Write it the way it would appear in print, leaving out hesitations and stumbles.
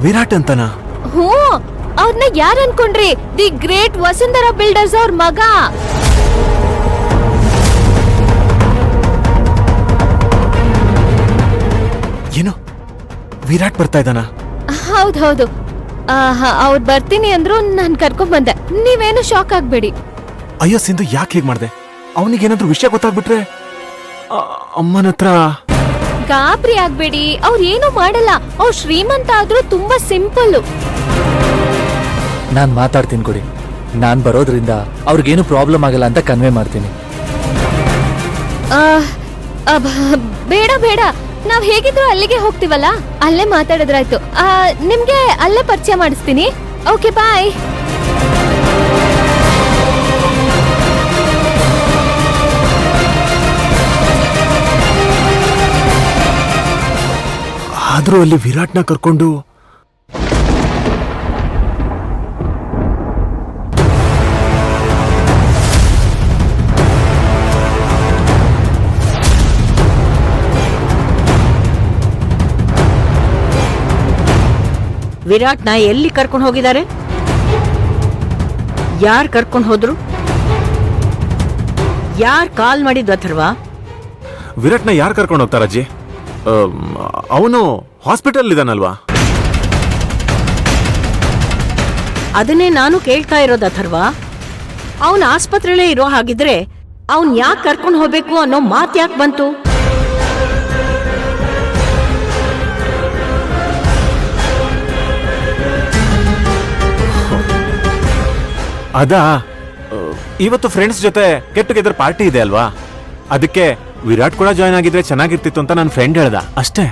ವಿರಾಟ್ ಅಂತನಾ? ಹ್ಞೂ, ಅವ್ರನ್ನ ಯಾರು ಅನ್ಕೊಂಡ್ರಿ? ದಿ ಗ್ರೇಟ್ ವಸುಂಧರಾ ಬಿಲ್ಡರ್ಸ್ ಅವ್ರ ಮಗ. ಏನು ವಿರಾಟ್ ಬರ್ತಾ ಇದ್ದಾನ? ಹೌದೌದು, ಅವ್ರು ಬರ್ತೀನಿ ಅಂದ್ರು ನಾನ್ ಕರ್ಕೊಂಡ್ ಬಂದೆ. ನೀವೇನು ಶಾಕ್ ಆಗ್ಬೇಡಿ. ಅಯ್ಯೋ ಸಿಂಧು, ಯಾಕೆ ಹೀಗೆ ಮಾಡ್ದೆ? ಅವನಿಗೇನಾದ್ರೂ ವಿಷಯ ಗೊತ್ತಾಗ್ಬಿಟ್ರೆ ಅಮ್ಮನ ಹತ್ರ. ಗಾಬರಿ ಆಗ್ಬೇಡಿ, ಅವ್ರು ಏನು ಮಾಡಲ್ಲ. ಅವ್ರು ಶ್ರೀಮಂತ ಆದ್ರೂ ತುಂಬಾ ಸಿಂಪಲ್. ನಾನ್ ಮಾತಾಡ್ತೀನಿ ಕೊಡಿ. ನಾನ್ ಬರೋದ್ರಿಂದ ಅವ್ರಿಗೇನು ಪ್ರಾಬ್ಲಮ್ ಆಗಲ್ಲ ಅಂತ ಕನ್ವೆ ಮಾಡ್ತೀನಿ. ಬೇಡ ಬೇಡ, ನಾವ್ ಹೇಗಿದ್ರು ಅಲ್ಲಿಗೆ ಹೋಗ್ತೀವಲ್ಲ, ಅಲ್ಲೇ ಮಾತಾಡಿದ್ರಾಯ್ತು. ನಿಮ್ಗೆ ಅಲ್ಲೇ ಪರಿಚಯ ಮಾಡಿಸ್ತೀನಿ. ಓಕೆ, ಬಾಯ್. ಆದ್ರೂ ಅಲ್ಲಿ ವಿರಾಟ್ನ ಕರ್ಕೊಂಡು ವಿರಾಟ್ನ ಎಲ್ಲಿ ಕರ್ಕೊಂಡು ಹೋಗಿದ್ದಾರೆ? ಯಾರು ಕರ್ಕೊಂಡು ಹೋದ್ರು? ಯಾರು ಕಾಲ್ ಮಾಡಿದ್ದು ಅಥರ್ವಾ? ವಿರಾಟ್ನ ಯಾರು ಕರ್ಕೊಂಡು ಹೋಗ್ತಾರ ಅಜ್ಜಿ? ಅವನು ಹಾಸ್ಪಿಟಲ್ ಇದಾನಲ್ವಾ? ಅದನ್ನೇ ನಾನು ಕೇಳ್ತಾ ಇರೋದು ಅಥರ್ವಾ. ಅವನ್ ಆಸ್ಪತ್ರೆಲೇ ಇರೋ ಹಾಗಿದ್ರೆ ಅವನ್ ಯಾಕೆ ಕರ್ಕೊಂಡು ಹೋಗ್ಬೇಕು ಅನ್ನೋ ಮಾತು ಯಾಕೆ ಬಂತು? ಅದಾ, ಇವತ್ತು ಫ್ರೆಂಡ್ಸ್ ಜೊತೆ ಗೆಟ್ ಟುಗೆದರ್ ಪಾರ್ಟಿ ಇದೆ ಅಲ್ವಾ, ಅದಕ್ಕೆ ವಿರಾಟ್ ಕೂಡ ಜಾಯ್ನ್ ಆಗಿದ್ರೆ ಚೆನ್ನಾಗಿರ್ತಿತ್ತು ಅಂತ ನನ್ನ ಫ್ರೆಂಡ್ ಹೇಳ್ದ ಅಷ್ಟೇ.